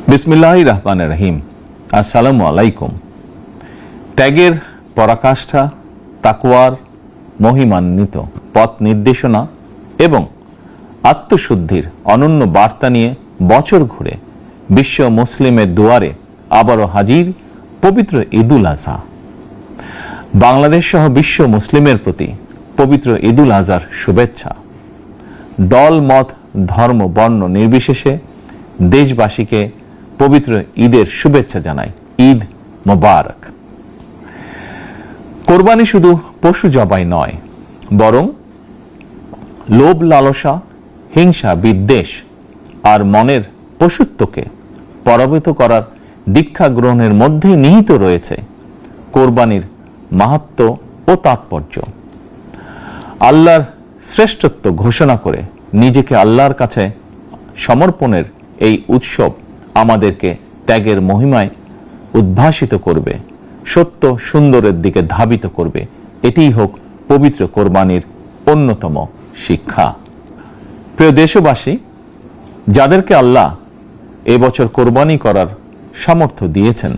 বিসমিল্লাহির রহমানির রহিম। আসসালামু আলাইকুম। ত্যাগের পরাকাষ্ঠা, তাকওয়ার মহিমান্বিত পথ নির্দেশনা এবং আত্মশুদ্ধির অনন্য বার্তা নিয়ে বছর ঘুরে বিশ্ব মুসলিমের দুয়ারে আবারও হাজির পবিত্র ঈদুল আজহা। বাংলাদেশ সহ বিশ্ব মুসলিমের প্রতি পবিত্র ঈদুল আজহার শুভেচ্ছা। দল, মত, ধর্ম, বর্ণ নির্বিশেষে দেশবাসীকে পবিত্র ঈদের শুভেচ্ছা জানাই। ঈদ মোবারক। কোরবানি শুধু পশু জবাই নয়, বরং লোভ, লালসা, হিংসা, বিদ্বেষ আর মনের পশুত্বকে পরাভূত করার দীক্ষা গ্রহণের মধ্যেই নিহিত রয়েছে কোরবানির মাহাত্ম্য ও তাৎপর্য। আল্লাহর শ্রেষ্ঠত্ব ঘোষণা করে নিজেকে আল্লাহর কাছে সমর্পণের এই উৎসব আমাদেরকে ত্যাগের মহিমায় উদ্ভাসিত করবে, সত্য সুন্দরের দিকে ধাবিত করবে। এটিই হোক পবিত্র কোরবানির অন্যতম শিক্ষা। প্রিয় দেশবাসী, যাদেরকে আল্লাহ এবছর কোরবানি করার সামর্থ্য দিয়েছেন,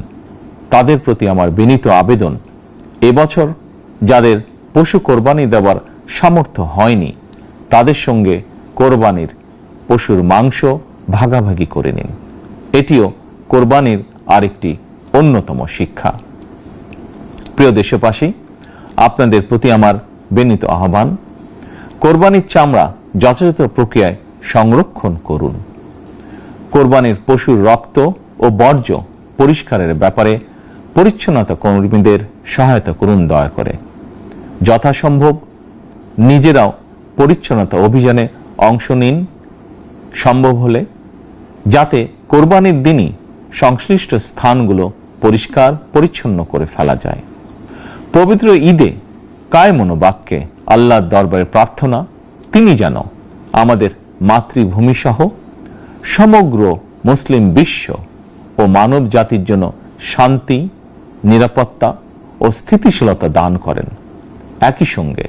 তাদের প্রতি আমার বিনীত আবেদন, এবছর যাদের পশু কোরবানি দেওয়ার সামর্থ্য হয়নি, তাদের সঙ্গে কোরবানির পশুর মাংস ভাগাভাগি করে নিন। এটিও কোরবানির আরেকটি অন্যতম শিক্ষা। প্রিয় দেশবাসী, আপনাদের প্রতি আমার বিনীত আহ্বান, কোরবানির চামড়া যথাযথ প্রক্রিয়ায় সংরক্ষণ করুন। কোরবানির পশুর রক্ত ও বর্জ্য পরিষ্কারের ব্যাপারে পরিচ্ছন্নতা কর্মীদের সহায়তা করুন দয়া করে। যথাসম্ভব নিজেরাও পরিচ্ছন্নতা অভিযানে অংশ নিন সম্ভব হলে, যাতে কোরবানির দিনই সংশ্লিষ্ট স্থানগুলো পরিষ্কার পরিচ্ছন্ন করে ফেলা যায়। পবিত্র ঈদে কায় মনোবাক্যে আল্লাহর দরবারে প্রার্থনা, তিনি যেন আমাদের মাতৃভূমি সহ সমগ্র মুসলিম বিশ্ব ও মানব জাতির জন্য শান্তি, নিরাপত্তা ও স্থিতিশীলতা দান করেন। একই সঙ্গে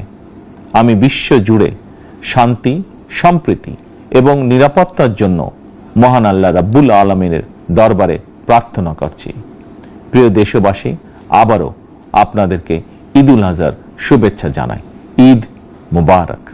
আমি বিশ্ব জুড়ে শান্তি, সম্প্রীতি এবং নিরাপত্তার জন্য মহান আল্লাহ রাব্বুল আলামিনের দরবারে প্রার্থনা করছি। প্রিয় দেশবাসী, আবারও আপনাদেরকে ঈদুল আজহার শুভেচ্ছা জানাই। ঈদ মুবারক।